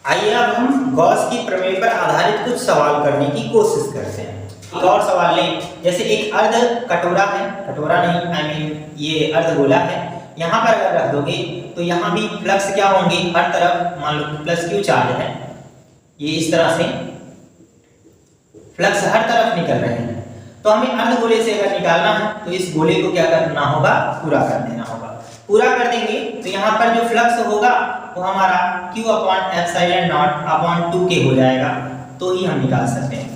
आइए अब हम गॉस की प्रमेय पर आधारित कुछ सवाल करने की कोशिश करते हैं। एक और सवाल लें, जैसे एक अर्ध कटोरा है, कटोरा नहीं आई मीन ये अर्धगोला है। यहाँ पर अगर रख दोगे तो यहाँ भी फ्लक्स क्या होंगे, हर तरफ मान लो प्लस क्यू चार्ज है, ये इस तरह से फ्लक्स हर तरफ निकल रहे हैं। तो हमें अर्धगोले से अगर निकालना है तो इस गोले को क्या करना होगा, पूरा कर देना होगा। पूरा कर देंगे तो यहाँ पर जो फ्लक्स होगा वो हमारा Q upon epsilon not upon 2K हो जाएगा, तो ही हम निकाल सकते हैं।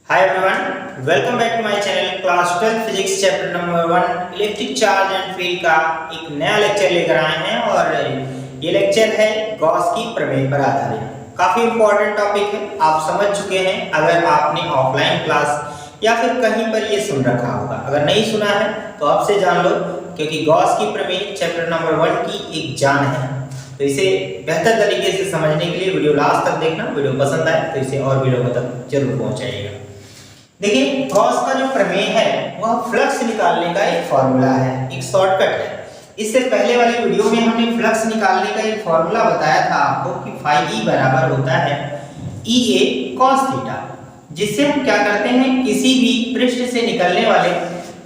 Hi everyone, welcome back to my channel. Class 12 physics chapter number 1 electric charge and field का एक नया लेक्चर लेकर आए हैं और ये लेक्चर है गॉस की प्रमेय पर आधारित। काफी इंपॉर्टेंट टॉपिक है, आप समझ चुके हैं अगर आपने ऑफलाइन क्लास या फिर कहीं पर ये सुन रखा होगा। अगर नहीं सुना है तो अब से जान लो, क्योंकि गॉस की प्रमेय चैप्टर नंबर 1 की एक जान है। तो इसे बेहतर तरीके से समझने के लिए वीडियो लास्ट तक देखना। वीडियो पसंद आए तो इसे और वीडियो तक जरूर पहुंचाइएगा। देखिए, गॉस का जो प्रमेय है वह फ्लक्स निकालने का एक फॉर्मूला है, एक शॉर्टकट है। इससे पहले वाली वीडियो में हमने फ्लक्स निकालने का एक फॉर्मूला बताया था आपको कि फाई ई बराबर होता है EA cos थीटा, जिससे हम क्या करते हैं, किसी भी पृष्ठ से निकलने वाले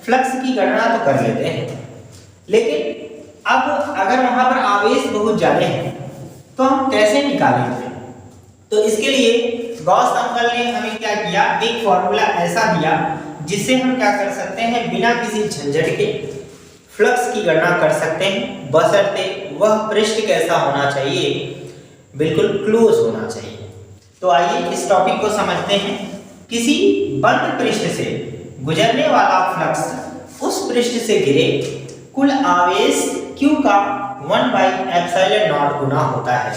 फ्लक्स की गणना तो कर लेते हैं, लेकिन अब अगर वहां पर आवेश बहुत ज्यादा है तो हम कैसे निकालेंगे। तो इसके लिए गॉस अंकल ने हमें क्या किया, एक फॉर्मूला ऐसा दिया जिससे हम क्या कर सकते हैं, बिना किसी झंझट के फ्लक्स की गणना कर सकते हैं, बशर्ते वह पृष्ठ कैसा होना चाहिए, बिल्कुल क्लोज होना चाहिए। तो आइए इस टॉपिक को समझते हैं। किसी बंद पृष्ठ से गुजरने वाला फ्लक्स उस पृष्ठ से घिरे कुल आवेश Q का 1/एप्सिलॉन नॉट गुना होता है।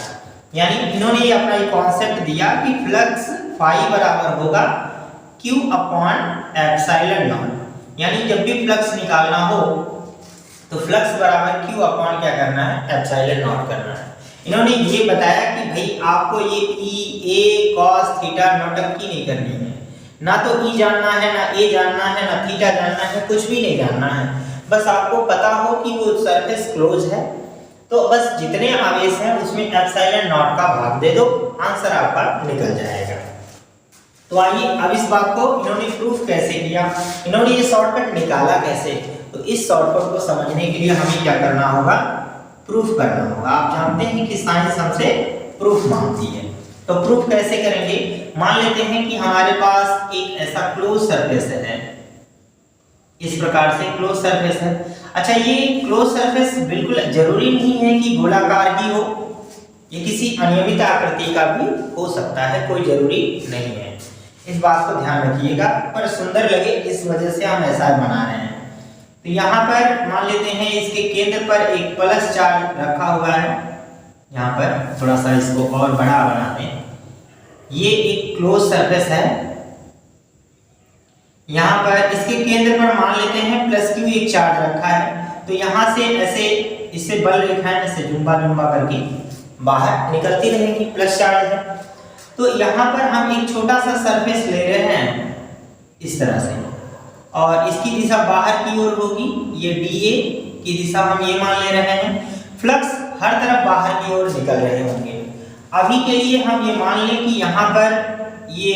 यानी इन्होंने ये अपना एक कॉन्सेप्ट दिया कि फ्लक्स फाई बराबर होगा Q अपॉन एप्सिलॉन नॉट। यानी जब भी फ्लक्स निकालना हो तो फ्लक्स बराबर Q अपॉन क्या करना है, एप्सिलॉन नॉट करना है। इन्होंने ये बताया कि भाई आपको ये EA cos थीटा नौटंकी नहीं करनी है, ना तो E जानना है, ना A जानना है, ना थीटा जानना है, कुछ भी नहीं जानना है। बस आपको पता हो कि वो सरफेस क्लोज है, तो बस जितने आवेश हैं उसमें एप्सिलॉन नॉट का भाग दे दो, आंसर आपका निकल जाएगा। तो आइए अब इस बात को इन्होंने प्रूफ कैसे किया, इन्होंने ये शॉर्टकट निकाला कैसे, तो इस शॉर्टकट को समझने के लिए हमें क्या करना होगा, प्रूफ करना होगा। आप जानते हैं कि साइंस हमसे प्रूफ मांगती है, तो प्रूफ कैसे करेंगे। मान लेते हैं कि हमारे पास एक ऐसा क्लोज सरफेस है, इस प्रकार से क्लोज सरफेस है। अच्छा, ये क्लोज सरफेस बिल्कुल जरूरी नहीं है कि गोलाकार ही हो, ये किसी अनियमित आकृति का भी हो सकता है, कोई जरूरी नहीं है। इस बात को ध्यान रखिएगा, पर सुंदर लगे इस वजह से हम ऐसा बना रहे हैं। तो यहाँ पर मान लेते हैं इसके केंद्र पर एक प्लस चार्ज रखा हुआ है। यहाँ पर थोड़ा सा इसको और बड़ा बना दें, ये एक क्लोज सरफेस है। यहाँ पर इसके केंद्र पर मान लेते हैं प्लस Q एक चार्ज रखा है। तो यहाँ से ऐसे इससे बल रेखाएं ऐसे जुम्बा जुम्बा करके बाहर निकलती रहेंगी, प्लस चार्ज है। तो यहाँ पर हम एक छोटा सा सरफेस ले रहे हैं इस तरह से, और इसकी दिशा बाहर की ओर होगी, ये DA की दिशा हम ये मान ले रहे हैं। फ्लक्स हर तरफ बाहर की ओर निकल रहे होंगे। अभी के लिए हम ये मान लें कि यहाँ पर ये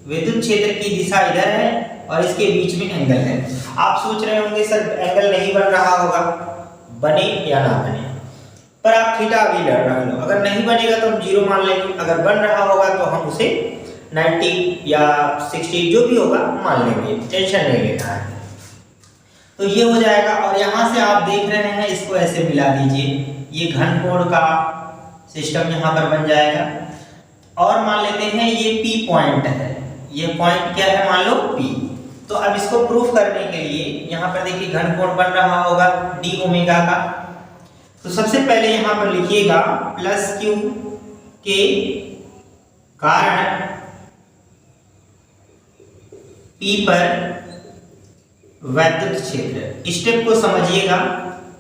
विद्युत क्षेत्र की दिशा इधर है और इसके बीच में एंगल है। आप सोच रहे होंगे सर एंगल नहीं बन रहा होगा, बने या ना बने, पर आप थीटा अभी रख लो। अगर नहीं बनेगा तो हम 0 मान लेंगे, अगर बन रहा होगा तो हम उसे 90 या 60 जो भी होगा मान लेंगे, टेंशन नहीं लेना है। तो ये हो जाएगा, और यहाँ से आप देख रहे हैं इसको ऐसे मिला दीजिए, ये घनकोण का सिस्टम यहाँ पर बन जाएगा। और मान लेते हैं ये P पॉइंट है, ये पॉइंट क्या है, मान लो P। तो अब इसको प्रूफ करने के लिए यहाँ पर देखिए घनकोण बन रहा होगा d ओमेगा का। तो सबसे पहले यहाँ पर लिखिएगा प्लस Q के कारण P पर वैद्युत क्षेत्र। स्टेप को समझिएगा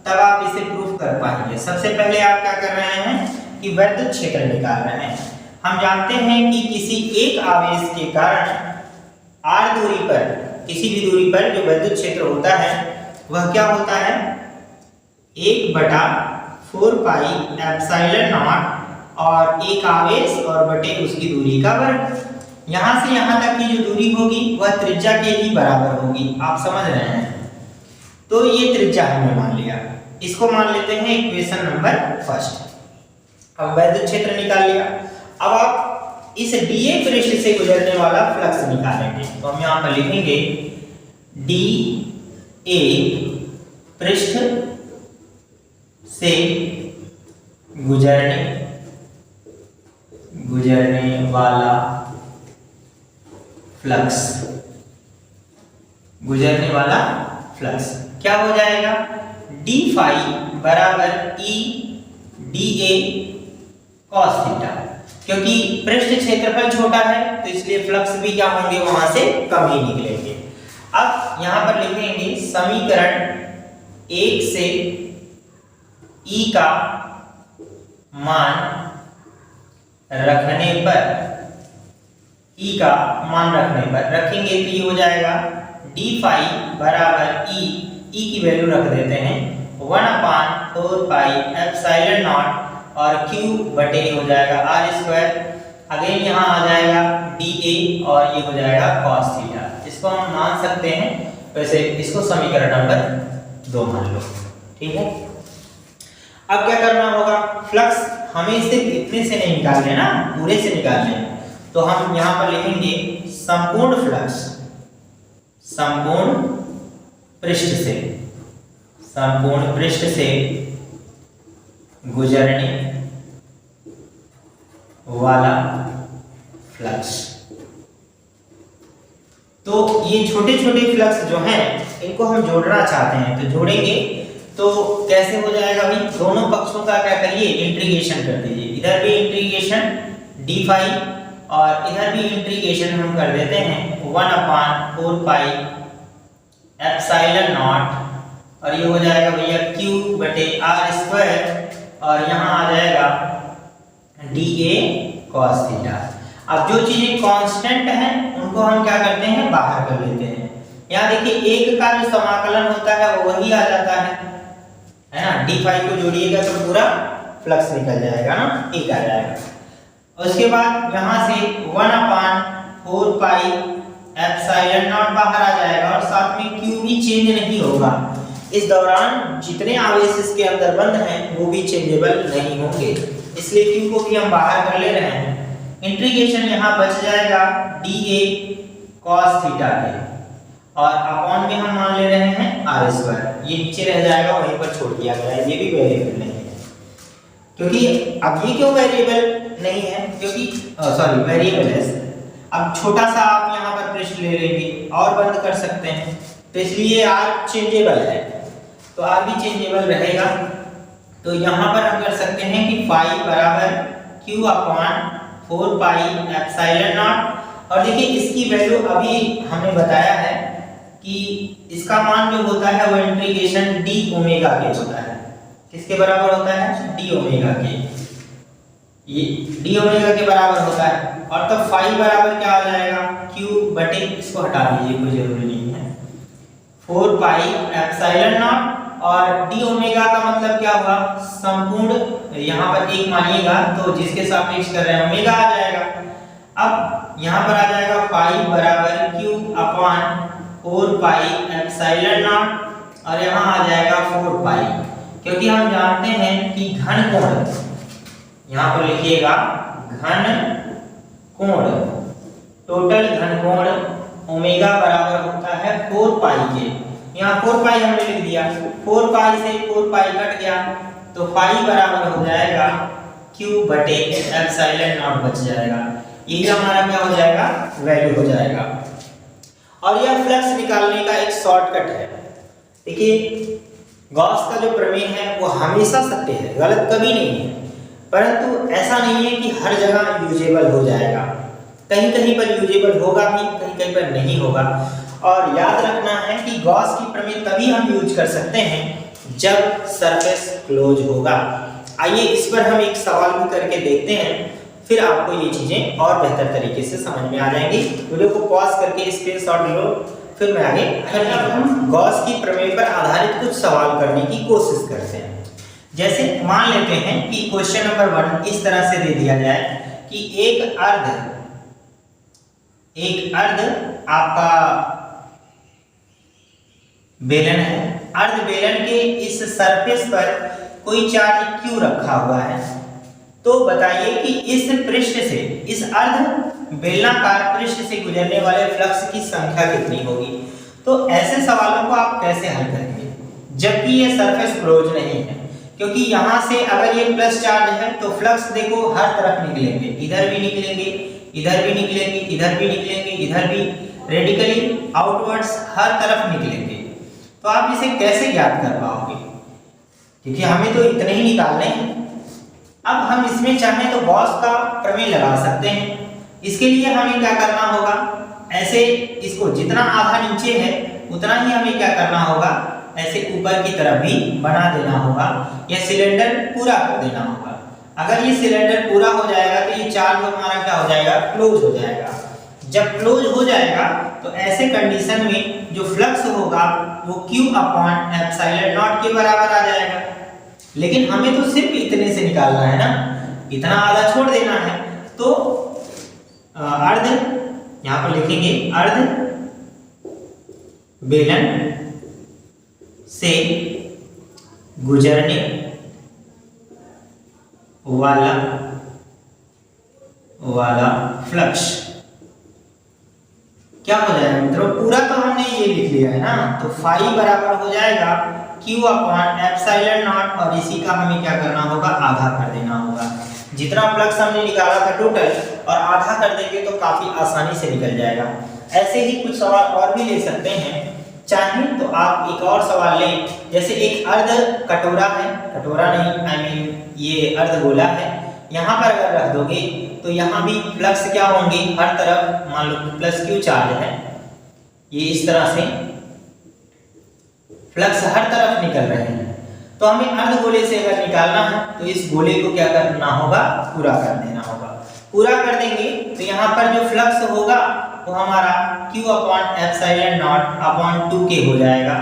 तब आप इसे प्रूफ कर पाएंगे। सबसे पहले आप क्या कर रहे हैं कि वैद्युत क्षेत्र निकाल रहे हैं। हम जानते हैं कि किसी एक आवेश के कारण r दूरी पर, किसी भी दूरी पर जो वैद्युत क्षेत्र होता है वह क्या होता है, 1/4 पाई एप्सिलॉन नॉट और एक आवेश और बटे उसकी दूरी का वर्ग। यहां से यहां तक की जो दूरी होगी वह त्रिज्या के ही बराबर होगी, आप समझ रहे हैं। तो ये त्रिज्या हमने मान लिया, इसको मान लेते हैं इक्वेशन नंबर फर्स्ट। अब वैद्युत क्षेत्र निकाल लिया। अब आप इस डीए पृष्ठ से गुजरने वाला फ्लक्स निकालेंगे, तो हम यहां पर लिखेंगे डीए पृष्ठ से गुजरने वाला फ्लक्स, क्या हो जाएगा, डी फाई बराबर E D A cos theta. क्योंकि पृष्ठ क्षेत्रफल छोटा है तो इसलिए फ्लक्स भी क्या होंगे, वहां से कम ही निकलेंगे। अब यहां पर लिखेंगे समीकरण 1 से ई का मान रखने पर रखेंगे तो ये हो जाएगा डी फाई बराबर ई की वैल्यू रख देते हैं 1/4 पाई एप्सिलॉन नॉट और Q बटे हो जाएगा r²। अगेन यहाँ आ जाएगा dA और ये हो जाएगा cos थीटा। इसको हम मान सकते हैं, वैसे इसको समीकरण नंबर 2 मान लो, ठीक है। अब क्या करना होगा, फ्लक्स हमें सिर्फ इतने से नहीं निकालने ना, पूरे से निकालने। तो हम यहाँ पर लिखेंगे संपूर्ण फ्लक्स, संपूर्ण पृष्ठ से गुजरने वाला फ्लक्स। तो ये छोटे छोटे फ्लक्स जो हैं इनको हम जोड़ना चाहते हैं, तो जोड़ेंगे तो कैसे हो जाएगा भाई, दोनों पक्षों का क्या करिए, इंटीग्रेशन कर दीजिए। इधर भी इंटीग्रेशन डी फाई और इधर भी इंटीग्रेशन हम कर देते हैं 1/4 पाई एप्सिलॉन नॉट और ये हो जाएगा भैया Q बटे r² और यहाँ आ जाएगा dA cos थीटा। अब जो चीजें कांस्टेंट हैं उनको हम क्या करते हैं, बाहर कर लेते हैं। यहाँ देखिए एक का जो समाकलन होता है वो वही आ जाता है ना, डी फाई को जोड़िएगा तो पूरा फ्लक्स निकल जाएगा ना, एक आ जाएगा। उसके बाद यहाँ से 1/4 पाई एप्सिलॉन नॉट बाहर आ जाएगा और साथ में Q भी चेंज नहीं होगा। इस दौरान जितने आवेश इसके अंदर बंद हैं वो भी चेंजेबल नहीं होंगे, इसलिए Q को भी हम बाहर कर ले रहे हैं। इंटीग्रेशन यहाँ बच जाएगा dA cos थीटा के और अपॉन में हम मान ले रहे हैं r²। ये नीचे रह जाएगा, वहीं पर छोड़ दिया गया है, ये भी वेरिएबल नहीं है। क्योंकि अब ये क्यों वेरिएबल नहीं है, क्योंकि सॉरी वेरिएबल है। अब छोटा सा आप यहाँ पर पृष्ठ ले लेंगे और बंद कर सकते हैं, तो इसलिए r चेंजेबल है, तो r भी चेंजेबल रहेगा। तो यहाँ पर हम कर सकते हैं कि फाई बराबर Q/4 पाई एप्सिलॉन नॉट। और देखिए इसकी वैल्यू अभी हमने बताया है कि इसका मान जो होता है वो इंटीग्रेशन डी ओमेगा के होता है। किसके बराबर होता है, डी ओमेगा के, ये डी ओमेगा के बराबर होता है। और तो फाई बराबर क्या आ जाएगा, Q बटे, इसको हटा दीजिए कोई जरूरी नहीं है, 4 पाई एप्सिलॉन नॉट और डी ओमेगा का मतलब क्या हुआ, संपूर्ण, यहाँ पर एक मानिएगा तो जिसके सापेक्ष कर रहे हैं ओमेगा आ जाएगा। अब यहाँ पर आ जाएगा फाई बराबर Q/4 पाई एप्सिलॉन नॉट और यहाँ आ जाएगा 4 पाई, क्योंकि हम जानते हैं कि घन कोण, यहाँ पर लिखिएगा घन कोण, टोटल घन कोण ओमेगा बराबर होता है 4 पाई के। यहाँ 4 पाई हमने लिख दिया, 4 पाई से 4 पाई कट गया तो फाई बराबर हो जाएगा Q बटे एप्सिलॉन नॉट बच जाएगा। यही हमारा क्या हो जाएगा, वैल्यू हो जाएगा। और यह फ्लक्स निकालने का एक शॉर्टकट है। देखिए गॉस का जो प्रमेय है वो हमेशा सत्य है, गलत कभी नहीं है, परंतु ऐसा नहीं है कि हर जगह यूजेबल हो जाएगा। कहीं कहीं पर यूजेबल होगा भी, कहीं कहीं पर नहीं होगा। और याद रखना है कि गॉस की प्रमेय तभी हम यूज कर सकते हैं जब सरफेस क्लोज होगा। आइए इस पर हम एक सवाल भी करके देखते हैं, फिर आपको ये चीजें और बेहतर तरीके से समझ में आ जाएंगी। वीडियो को पॉज करके स्क्रीनशॉट लो, फिर मैं आगे हम गॉस की प्रमेय पर आधारित कुछ सवाल करने की कोशिश करते हैं। जैसे मान लेते हैं कि क्वेश्चन नंबर 1 इस तरह से दे दिया जाए कि एक अर्ध आपका बेलन है। अर्ध बेलन के इस सरफेस पर कोई चार्ज Q रखा हुआ है। तो बताइए कि इस पृष्ठ से, इस अर्ध बेलनाकार पृष्ठ से गुजरने वाले फ्लक्स की संख्या कितनी होगी। तो ऐसे सवालों को आप कैसे हल करेंगे जबकि ये सरफेस क्लोज नहीं है, क्योंकि यहाँ से अगर ये प्लस चार्ज है तो फ्लक्स देखो हर तरफ निकलेंगे, इधर भी निकलेंगे, इधर भी निकलेंगे, इधर भी निकलेंगे, इधर भी, रेडिकली आउटवर्ड्स हर तरफ निकलेंगे। तो आप इसे कैसे ज्ञात कर पाओगे, क्योंकि हमें तो इतने ही निकालने हैं। अब हम इसमें चाहें तो गॉस का प्रमेय लगा सकते हैं। इसके लिए हमें क्या करना होगा, ऐसे इसको जितना आधा नीचे है उतना ही हमें क्या करना होगा, ऐसे ऊपर की तरफ भी बना देना होगा, यह सिलेंडर पूरा कर देना होगा। अगर ये सिलेंडर पूरा हो जाएगा तो ये चार्ज हमारा क्या हो जाएगा, क्लोज हो जाएगा। जब क्लोज हो जाएगा तो ऐसे कंडीशन में जो फ्लक्स होगा वो Q/ε0 के बराबर आ जाएगा। लेकिन हमें तो सिर्फ इतने से निकालना है ना, इतना आधा छोड़ देना है। तो अर्ध, यहाँ पर लिखेंगे अर्ध बेलन से गुजरने वाला फ्लक्स क्या हो जाएगा मित्रों, पूरा तो हमने ये लिख लिया है ना, तो फाई बराबर हो जाएगा Q/ε0 और इसी का हमें क्या करना होगा, आधा कर देना होगा। जितना फ्लक्स हमने निकाला था टोटल और आधा कर देंगे तो काफी आसानी से निकल जाएगा। ऐसे ही कुछ सवाल और भी ले सकते हैं, चाहे तो आप एक और सवाल लें। जैसे एक अर्ध कटोरा है, कटोरा नहीं ये अर्ध गोला है, यहाँ पर अगर रख दोगे तो यहाँ भी फ्लक्स क्या होंगे, हर तरफ मान लो प्लस Q चार्ज है, ये इस तरह से फ्लक्स हर तरफ निकल रहे हैं। तो हमें अर्ध गोले से अगर निकालना है तो इस गोले को क्या करना होगा, पूरा कर देना होगा। पूरा कर देंगे तो यहाँ पर जो फ्लक्स होगा वो हमारा Q/ε0/2K हो जाएगा,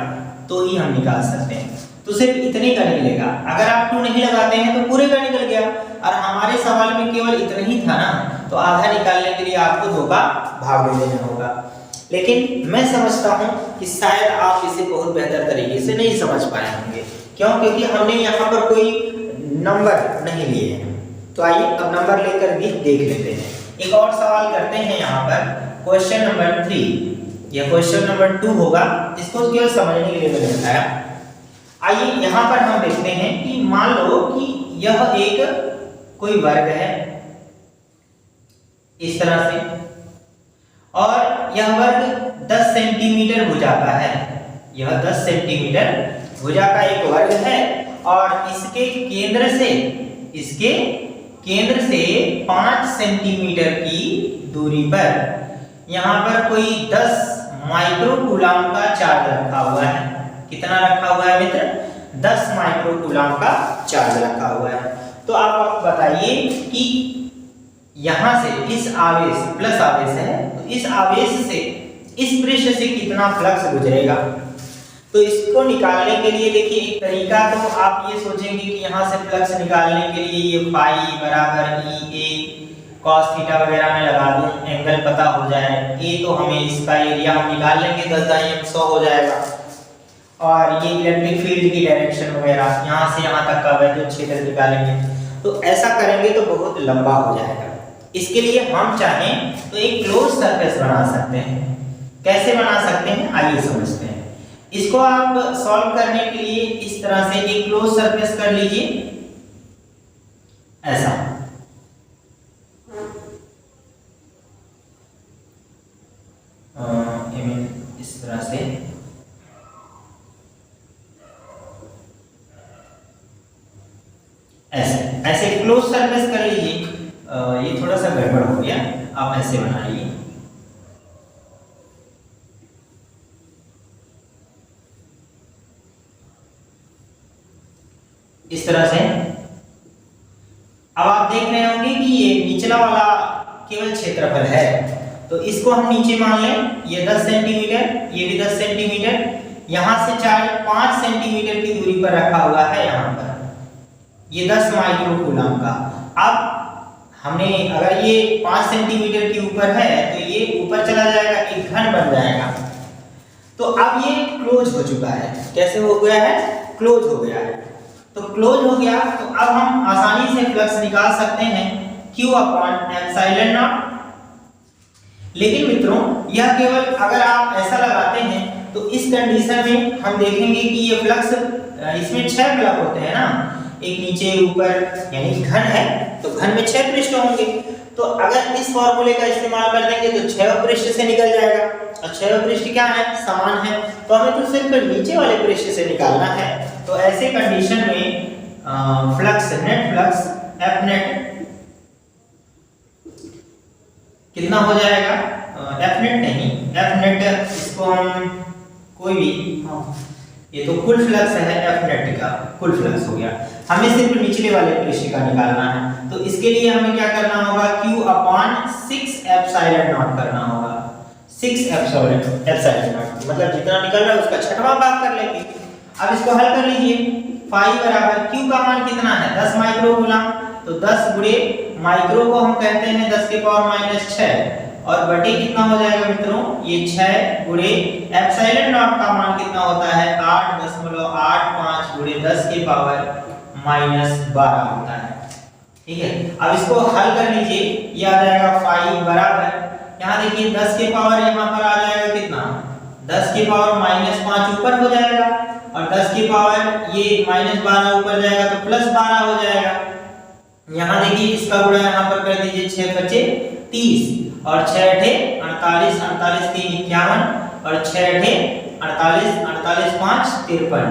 तो ही हम निकाल सकते हैं। तो सिर्फ इतने का निकलेगा। अगर आप 2 नहीं लगाते हैं तो पूरे का निकल गया, और हमारे सवाल में केवल इतना ही था ना, तो आधा निकालने के लिए आपको 2 का भाग दे देना होगा। लेकिन मैं समझता हूँ कि शायद आप इसे बहुत बेहतर तरीके से नहीं समझ पाए होंगे। क्यों? क्योंकि हमने यहाँ पर कोई नंबर नहीं लिए हैं। तो आइए अब नंबर लेकर भी देख लेते हैं। एक और सवाल करते हैं यहाँ पर, क्वेश्चन नंबर 3 या क्वेश्चन नंबर 2 होगा, इसको केवल समझने के लिए मैंने बताया। आइए यहाँ पर हम देखते हैं कि मान लो कि यह एक कोई वर्ग है इस तरह से, और यह वर्ग 10 सेंटीमीटर भुजा का है। यह 10 सेंटीमीटर भुजा का एक वर्ग है और इसके केंद्र से 5 सेंटीमीटर की दूरी पर यहाँ पर कोई 10 माइक्रोकूलम का चार्ज रखा हुआ है। कितना रखा हुआ है मित्र? 10 माइक्रोकूलम का चार्ज रखा हुआ है। तो आप बताइए कि यहाँ से इस आवेश, प्लस आवेश है, तो इस आवेश से इस पृष्ठ से कितना फ्लक्स गुजरेगा। तो इसको निकालने के लिए देखिए एक तरीका, तो आप ये सोचेंगे कि यहाँ से फ्लक्स निकालने के लिए ये पाई बराबर EA cos थीटा वगैरह में लगा दूं, एंगल पता हो जाए। ए तो हमें इसका एरिया हम निकाल लेंगे, 10 दाई 100 हो जाएगा। और ये इलेक्ट्रिक फील्ड की डायरेक्शन वगैरह यहाँ से यहाँ तक का वैद्युत क्षेत्र निकालेंगे। तो ऐसा करेंगे तो बहुत लंबा हो जाएगा। इसके लिए हम चाहें तो एक क्लोज सरफेस बना सकते हैं। कैसे बना सकते हैं आइए समझते हैं। इसको आप सॉल्व करने के लिए इस तरह से एक क्लोज सरफेस कर लीजिए, ऐसा। इस तरह से ऐसे क्लोज सरफेस कर लीजिए। ये थोड़ा सा गड़बड़ हो गया, आप ऐसे बनाइए। इस तरह से अब आप देख रहे होंगे कि ये निचला वाला केवल क्षेत्रफल है तो इसको हम नीचे मान लें, ये 10 सेंटीमीटर, ये भी 10 सेंटीमीटर, यहाँ से 5 सेंटीमीटर की दूरी पर रखा हुआ है यहाँ पर, ये 10 माइक्रो कूलम का। अब हमने अगर ये 5 सेंटीमीटर के ऊपर है तो ये ऊपर चला जाएगा, एक घन बन जाएगा। तो अब ये क्लोज हो चुका है। कैसे हो गया है? क्लोज हो गया है। तो क्लोज हो गया तो अब हम आसानी से फ्लक्स निकाल सकते हैं Q अपॉन एप्सिलॉन नॉट। लेकिन मित्रों यह केवल अगर आप ऐसा लगाते हैं तो इस कंडीशन में हम देखेंगे कि ये फ्लक्स, इसमें 6 फ्लक्स होते हैं ना, एक नीचे ऊपर, यानी घन है तो घन में 6 पृष्ठ होंगे। तो अगर इस फॉर्मूले का इस्तेमाल कर देंगे तो 6 पृष्ठ से निकल जाएगा, और 6 पृष्ठ क्या है? समान है, तो हमें तो सिर्फ नीचे वाले पृष्ठ से निकालना है। तो ऐसे कंडीशन में flux, net flux F net कितना हो जाएगा? F नेट नहीं, F नेट इसको हम कोई भी, ये तो कुल फ्लक्स है, F नेट का कुल फ्लक्स हो गया। हमें सिर्फ निचले वाले पृष्ठ का निकालना है, तो इसके लिए हमें क्या करना होगा? Q अपॉन 6 एप्सिलॉन नॉट करना होगा। 6 एप्सिलॉन नॉट मतलब जितना निकल रहा है उसका 6वां भाग कर लेंगे। अब इसको हल कर लीजिए। फाई बराबर Q का मान कितना है? 10 माइक्रो कूलम, तो 10 गुणे माइक्रो को हम कहते हैं 10 के पावर -6, और बटे कितना हो जाएगा मित्रों? ये 6 गुणे एप्सिलॉन नॉट का मान कितना होता है? 8.85 गुणे 10 के पावर -12 होता है। ठीक है, अब इसको हल कर लीजिए। ये आ जाएगा फाई बराबर, यहाँ देखिए 10 के पावर यहाँ पर आ जाएगा कितना? 10 के पावर -5 ऊपर हो जाएगा, और 10 के पावर ये -12 ऊपर जाएगा तो +12 हो जाएगा। यहाँ देखिए इसका गुणा यहाँ पर कर दीजिए, 6 बचे 30, और 6 अठे 48, 48 3 51, और 6 अठे 48, 48 5 53,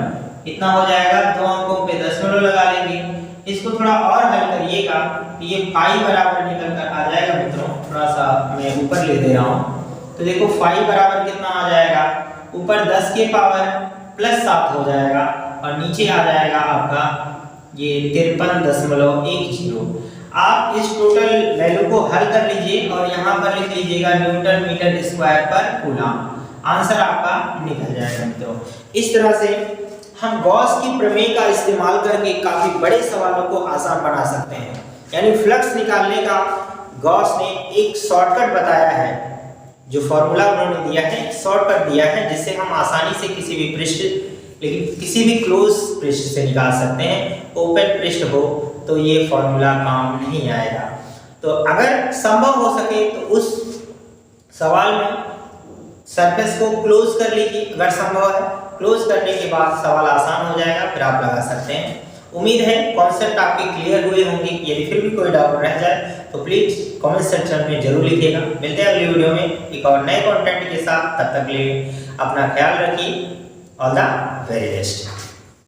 इतना हो जाएगा। 2 अंकों पे दशमलव लगा लेंगे। इसको थोड़ा और हल करिएगा, ये फाई बराबर निकल कर आ जाएगा मित्रों। थोड़ा सा मैं ऊपर ले दे रहा हूँ, तो देखो फाई बराबर कितना आ जाएगा? ऊपर 10 के पावर +7 हो जाएगा, और नीचे आ जाएगा आपका ये 53.10। आप इस टोटल वैल्यू को हल कर लीजिए और यहाँ पर लिख लीजिएगा न्यूटन मीटर स्क्वायर पर कूलम। आंसर आपका निकल जाएगा मित्रों। इस तरह से हम गॉस की प्रमेय का इस्तेमाल करके काफी बड़े सवालों को आसान बना सकते हैं। यानी फ्लक्स निकालने का गॉस ने एक शॉर्टकट बताया है, जो फॉर्मूला उन्होंने दिया है, शॉर्टकट दिया है, जिससे हम आसानी से किसी भी पृष्ठ, लेकिन किसी भी क्लोज पृष्ठ से निकाल सकते हैं। ओपन पृष्ठ हो तो ये फॉर्मूला काम नहीं आएगा। तो अगर संभव हो सके तो उस सवाल में सरफेस को क्लोज कर लीजिए, अगर संभव है। क्लोज करने के बाद सवाल आसान हो जाएगा, फिर आप लगा सकते हैं। उम्मीद है कॉन्सेप्ट आपके क्लियर हुए होंगे। यदि फिर भी कोई डाउट रह जाए तो प्लीज कमेंट सेक्शन में जरूर लिखिएगा। मिलते हैं अगली वीडियो में एक और नए कंटेंट के साथ। तब तक के लिए अपना ख्याल रखिए। All the very best.